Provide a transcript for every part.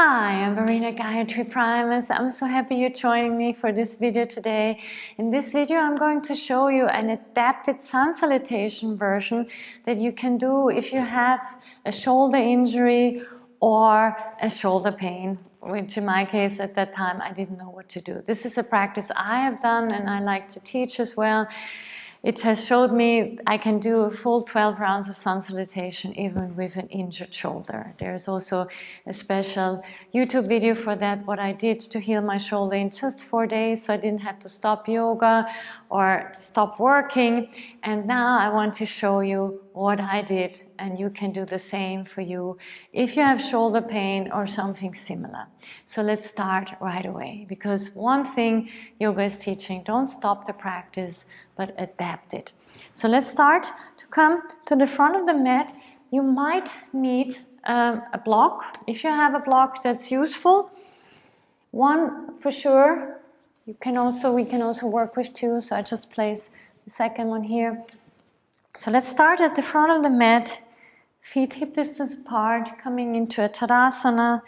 Hi, I'm Verena Gayatri Primus. I'm so happy you're joining me for this video today. In this video, I'm going to show you an adapted sun salutation version that you can do if you have a shoulder injury or a shoulder pain, which in my case at that time, I didn't know what to do. This is a practice I have done and I like to teach as well. It has showed me I can do a full 12 rounds of sun salutation even with an injured shoulder. There's also a special YouTube video for that, what I did to heal my shoulder in just 4 days, so I didn't have to stop yoga or stop working. And now I want to show you what I did, and you can do the same for you if you have shoulder pain or something similar. So let's start right away, because one thing yoga is teaching, don't stop the practice, but adapt it. So let's start. To come to the front of the mat, you might need a block. If you have a block that's useful, one for sure. We can also work with two, so I just place the second one here. So let's start at the front of the mat, feet hip distance apart, coming into a Tadasana.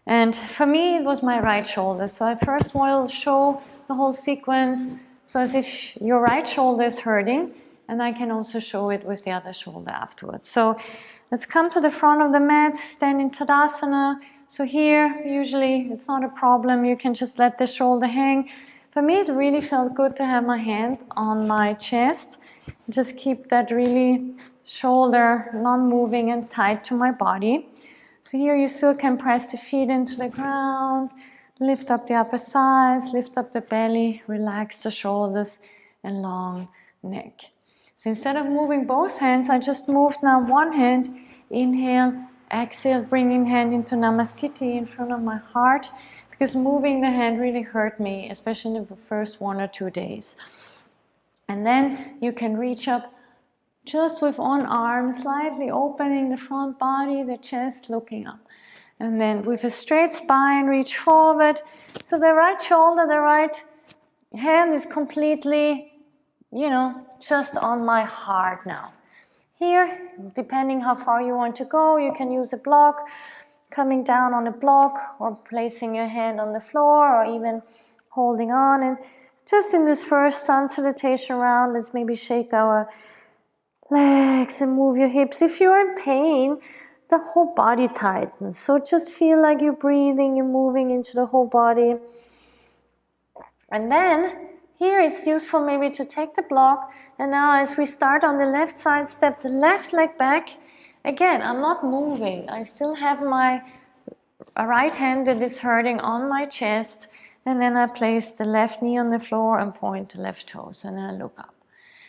And for me, it was my right shoulder. So I first will show the whole sequence, so as if your right shoulder is hurting, and I can also show it with the other shoulder afterwards. So let's come to the front of the mat, stand in Tadasana. So here, usually it's not a problem, you can just let the shoulder hang. For me, it really felt good to have my hand on my chest. Just keep that really shoulder non-moving and tight to my body. So here you still can press the feet into the ground, lift up the upper thighs, lift up the belly, relax the shoulders and long neck. So instead of moving both hands, I just moved now one hand. Inhale, exhale, bringing hand into Namaste in front of my heart, because moving the hand really hurt me, especially in the first 1 or 2 days. And then you can reach up just with one arm, slightly opening the front body, the chest, looking up. And then with a straight spine, reach forward. So the right shoulder, the right hand is completely, just on my heart now. Here, depending how far you want to go, you can use a block, coming down on a block or placing your hand on the floor or even holding on. And just in this first sun salutation round, let's maybe shake our legs and move your hips. If you're in pain, the whole body tightens. So just feel like you're breathing, you're moving into the whole body. And then here it's useful maybe to take the block. And now as we start on the left side, step the left leg back. Again, I'm not moving. I still have my right hand that is hurting on my chest. And then I place the left knee on the floor and point the left toes. And then I look up.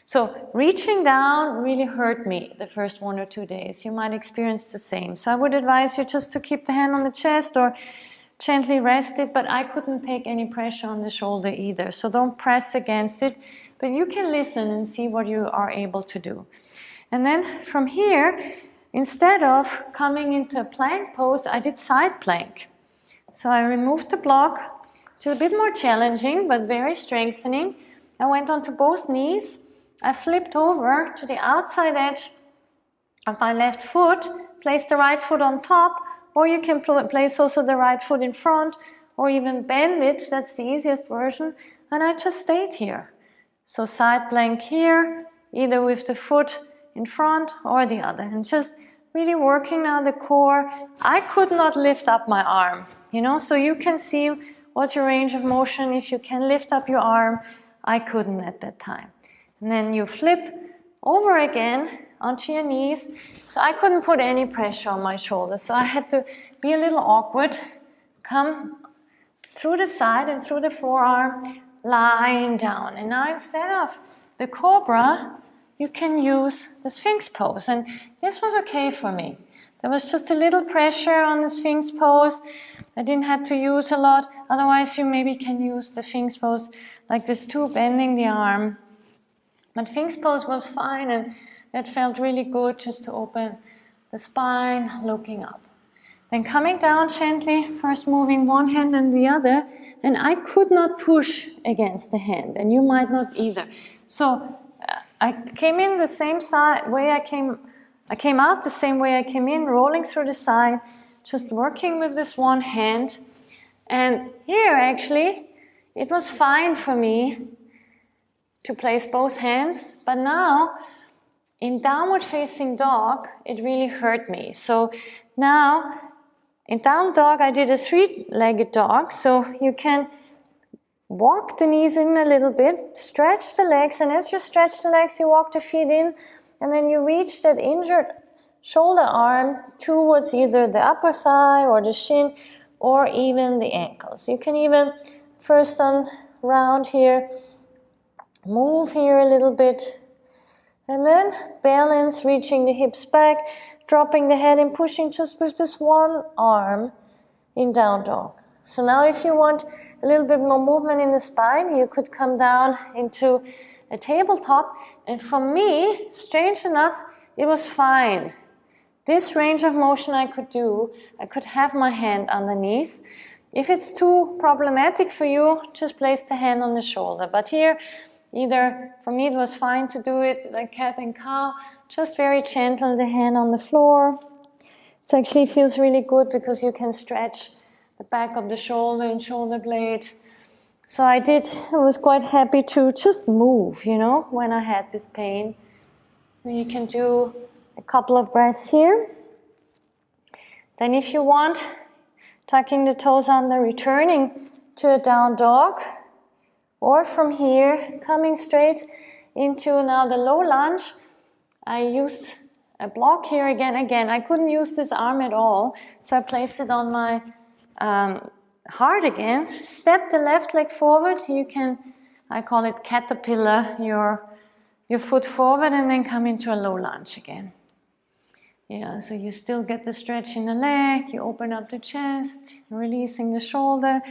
So reaching down really hurt me the first 1 or 2 days. You might experience the same. So I would advise you just to keep the hand on the chest or gently rest it, but I couldn't take any pressure on the shoulder either. So don't press against it, but you can listen and see what you are able to do. And then from here, instead of coming into a plank pose, I did side plank. So I removed the block. It's a bit more challenging, but very strengthening. I went onto both knees. I flipped over to the outside edge of my left foot, place the right foot on top, or you can place also the right foot in front, or even bend it, that's the easiest version, and I just stayed here. So side plank here, either with the foot in front or the other, and just really working now the core. I could not lift up my arm, so you can see what's your range of motion if you can lift up your arm. I couldn't at that time. And then you flip over again onto your knees. So I couldn't put any pressure on my shoulders. So I had to be a little awkward. Come through the side and through the forearm, lying down. And now instead of the cobra, you can use the Sphinx pose. And this was okay for me. There was just a little pressure on the Sphinx pose. I didn't have to use a lot. Otherwise, you maybe can use the Sphinx pose like this too, bending the arm. But Sphinx pose was fine, and it felt really good just to open the spine, looking up. Then coming down gently, first moving one hand and the other, and I could not push against the hand, and you might not either. So I came in the same way I came out the same way I came in, rolling through the side, just working with this one hand. And here actually, it was fine for me to place both hands, but now in downward facing dog, it really hurt me. So now in down dog, I did a three-legged dog, so you can walk the knees in a little bit, stretch the legs, and as you stretch the legs, you walk the feet in, and then you reach that injured shoulder arm towards either the upper thigh or the shin or even the ankles. You can even first on round here, move here a little bit, and then balance, reaching the hips back, dropping the head and pushing just with this one arm in down dog. So now if you want a little bit more movement in the spine, you could come down into a tabletop. And for me, strange enough, it was fine. This range of motion I could do. I could have my hand underneath. If it's too problematic for you, just place the hand on the shoulder. But here, either, for me it was fine to do it like cat and cow, just very gentle, the hand on the floor. It actually feels really good because you can stretch the back of the shoulder and shoulder blade. So I was quite happy to just move, you know, when I had this pain. You can do a couple of breaths here. Then if you want, tucking the toes under, returning to a down dog. Or from here, coming straight into now the low lunge. I used a block here again. I couldn't use this arm at all, so I placed it on my heart again. Step the left leg forward. You can, I call it caterpillar, your foot forward and then come into a low lunge again. Yeah, so you still get the stretch in the leg, you open up the chest, releasing the shoulder,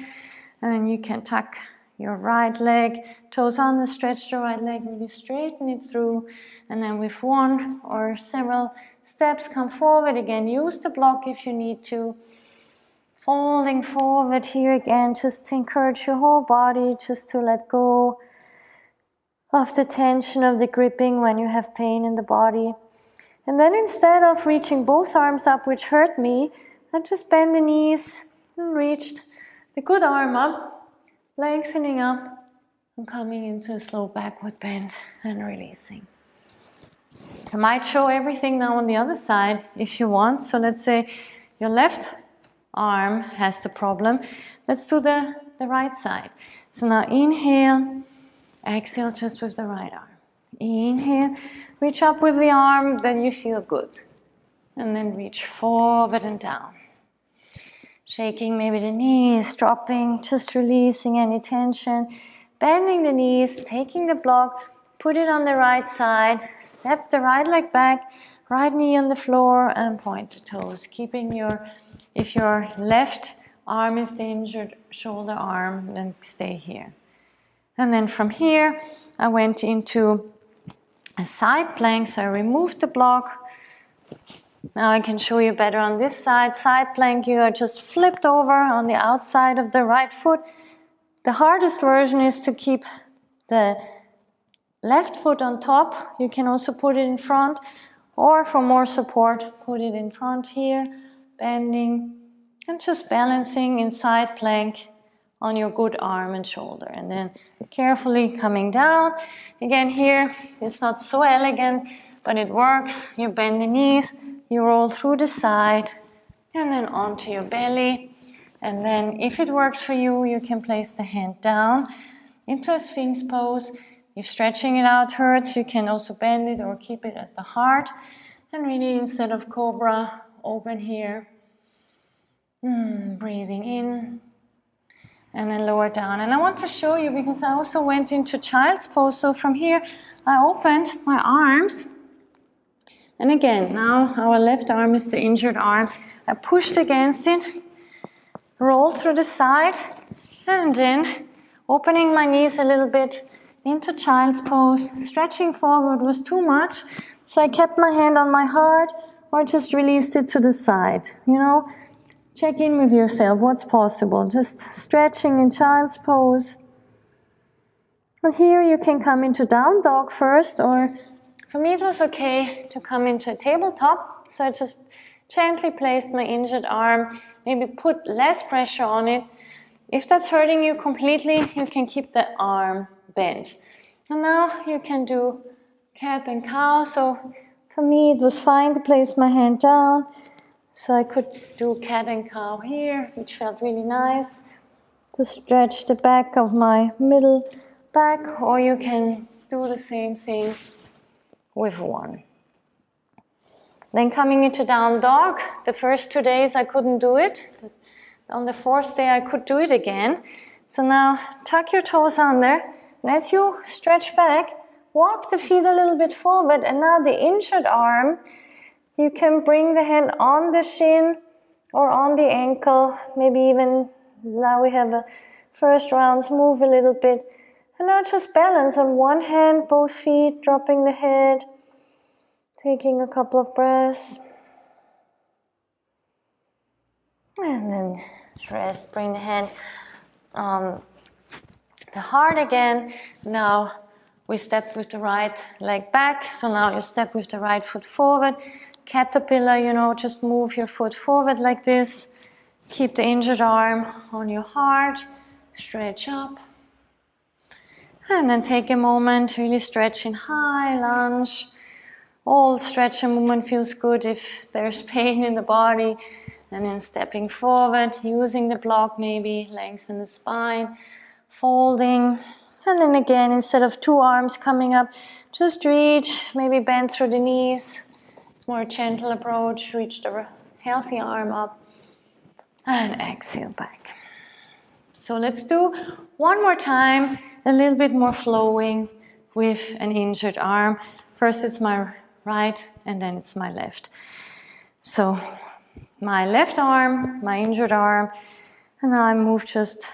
and then you can tuck your right leg, toes under, stretch the right leg, really straighten it through, and then with one or several steps come forward again. Use the block if you need to. Folding forward here again, just to encourage your whole body just to let go of the tension of the gripping when you have pain in the body. And then instead of reaching both arms up, which hurt me, I just bend the knees and reached the good arm up, lengthening up and coming into a slow backward bend and releasing. So I might show everything now on the other side if you want. So let's say your left arm has the problem. Let's do the right side. So now inhale, exhale just with the right arm. Inhale, reach up with the arm, then you feel good. And then reach forward and down. Shaking maybe the knees, dropping, just releasing any tension. Bending the knees, taking the block, put it on the right side, step the right leg back, right knee on the floor and point the toes. Keeping if your left arm is the injured shoulder arm, then stay here. And then from here, I went into a side plank, so I removed the block. Now I can show you better on this side. Side plank, you are just flipped over on the outside of the right foot. The hardest version is to keep the left foot on top. You can also put it in front, or for more support, put it in front here, bending, and just balancing in side plank on your good arm and shoulder. And then carefully coming down. Again here, it's not so elegant, but it works. You bend the knees, you roll through the side, and then onto your belly. And then if it works for you, you can place the hand down into a Sphinx pose. If stretching it out hurts, you can also bend it or keep it at the heart. And really, instead of cobra, open here. Breathing in. And then lower down. And I want to show you, because I also went into child's pose. So from here, I opened my arms. And again, now our left arm is the injured arm. I pushed against it, rolled through the side, and then opening my knees a little bit into child's pose. Stretching forward was too much, so I kept my hand on my heart or just released it to the side. You know, check in with yourself, what's possible. Just stretching in child's pose. And here you can come into down dog first, or for me it was okay to come into a tabletop. So I just gently place my injured arm, maybe put less pressure on it. If that's hurting you completely, you can keep the arm bent. And now you can do cat and cow. So for me it was fine to place my hand down. So I could do cat and cow here, which felt really nice. To stretch the back of my middle back, or you can do the same thing with one. Then coming into down dog. The first 2 days I couldn't do it. On the 4th day I could do it again. So now tuck your toes under, and as you stretch back, walk the feet a little bit forward, and now the injured arm, you can bring the hand on the shin or on the ankle, maybe even now we have a first rounds, move a little bit. And now just balance on one hand, both feet, dropping the head, taking a couple of breaths. And then rest, bring the hand on the heart again. Now we step with the right leg back. So now you step with the right foot forward. Caterpillar, just move your foot forward like this. Keep the injured arm on your heart. Stretch up. And then take a moment, really stretch in high lunge. All stretch and movement feels good if there's pain in the body. And then stepping forward, using the block maybe, lengthen the spine, folding. And then again, instead of 2 arms coming up, just reach, maybe bend through the knees. It's more a gentle approach, reach the healthy arm up. And exhale back. So let's do one more time, a little bit more flowing with an injured arm. First it's my right and then it's my left. So my left arm, my injured arm, and now I move just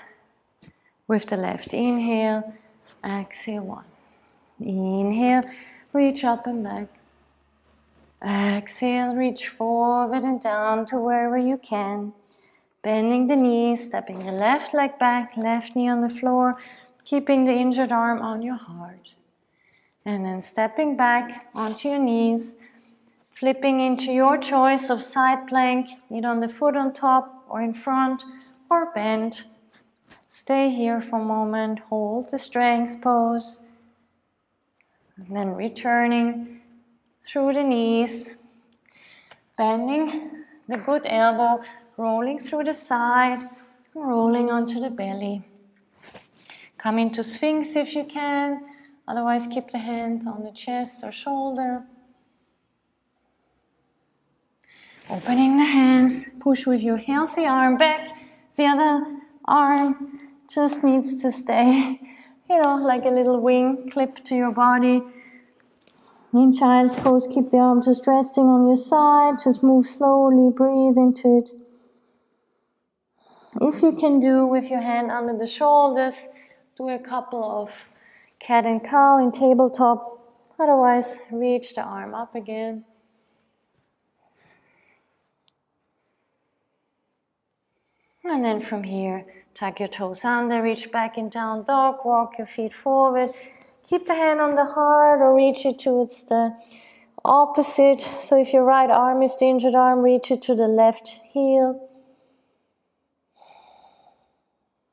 with the left. Inhale, exhale, 1. Inhale, reach up and back. Exhale, reach forward and down to wherever you can. Bending the knees, stepping the left leg back, left knee on the floor, keeping the injured arm on your heart. And then stepping back onto your knees, flipping into your choice of side plank, either on the foot on top or in front or bend. Stay here for a moment, hold the strength pose. And then returning through the knees, bending the good elbow, rolling through the side, rolling onto the belly. Come into Sphinx if you can, otherwise keep the hand on the chest or shoulder. Opening the hands, push with your healthy arm back. The other arm just needs to stay, like a little wing clip to your body. In child's pose, keep the arm just resting on your side. Just move slowly, breathe into it. If you can do with your hand under the shoulders, do a couple of cat and cow in tabletop. Otherwise, reach the arm up again. And then from here, tuck your toes under, reach back in down dog, walk your feet forward. Keep the hand on the heart or reach it towards the opposite. So if your right arm is the injured arm, reach it to the left heel.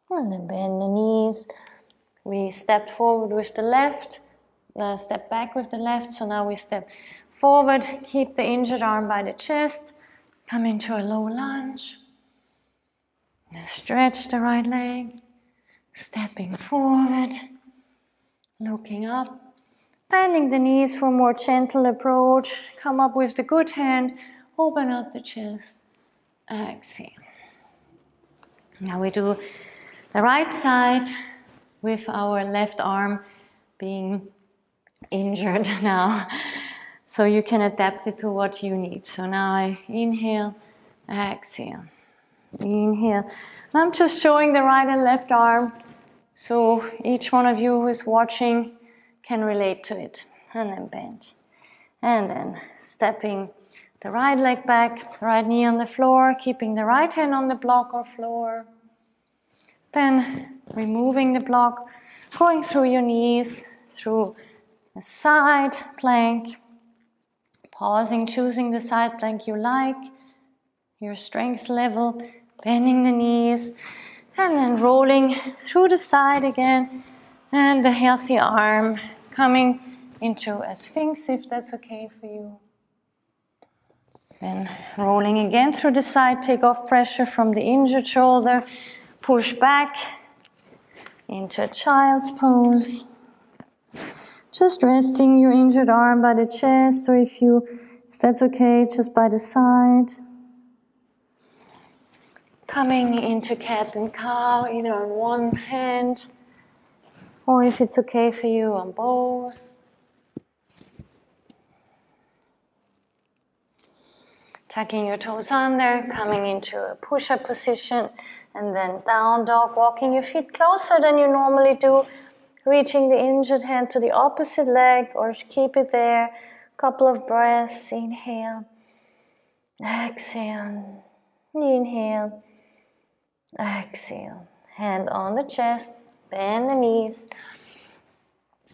And then bend the knees. We stepped forward with the left, step back with the left. So now we step forward, keep the injured arm by the chest, come into a low lunge. Stretch the right leg, stepping forward, looking up, bending the knees for a more gentle approach. Come up with the good hand, open up the chest, exhale. Now we do the right side with our left arm being injured now. So you can adapt it to what you need. So now I inhale, exhale. Inhale. I'm just showing the right and left arm so each one of you who is watching can relate to it. And then bend. And then stepping the right leg back, right knee on the floor, keeping the right hand on the block or floor. Then removing the block, going through your knees, through a side plank, pausing, choosing the side plank you like. your strength level, bending the knees, and then rolling through the side again, and the healthy arm coming into a sphinx if that's okay for you. Then rolling again through the side, take off pressure from the injured shoulder, push back into a child's pose. Just resting your injured arm by the chest, or if that's okay, just by the side. Coming into cat and cow, either on one hand, or if it's okay for you, on both. Tucking your toes under, coming into a push-up position, and then down dog, walking your feet closer than you normally do, reaching the injured hand to the opposite leg, or keep it there. Couple of breaths, inhale, exhale, inhale, exhale. Hand on the chest, bend the knees,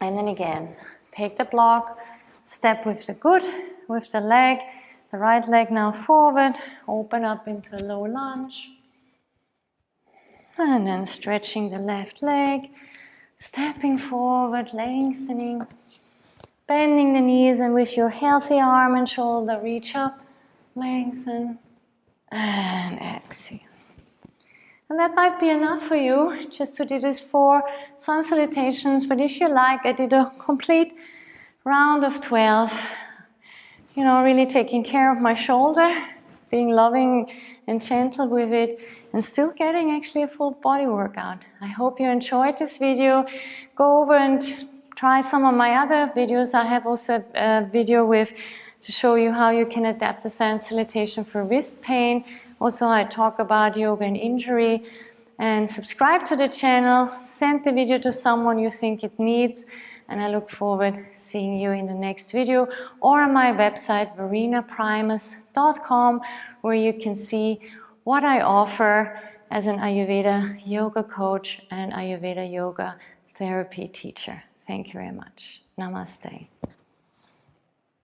and then again, take the block, step with the leg, the right leg now forward, open up into a low lunge. And then stretching the left leg, stepping forward, lengthening, bending the knees, and with your healthy arm and shoulder, reach up, lengthen, and exhale. And that might be enough for you, just to do this 4 sun salutations, but if you like, I did a complete round of 12. You know, really taking care of my shoulder, being loving and gentle with it, and still getting actually a full body workout. I hope you enjoyed this video. Go over and try some of my other videos. I have also a video to show you how you can adapt the sun salutation for wrist pain. Also, I talk about yoga and injury. And subscribe to the channel, send the video to someone you think it needs. And I look forward to seeing you in the next video, or on my website verenaprimus.com, where you can see what I offer as an Ayurveda yoga coach and Ayurveda yoga therapy teacher. Thank you very much. Namaste.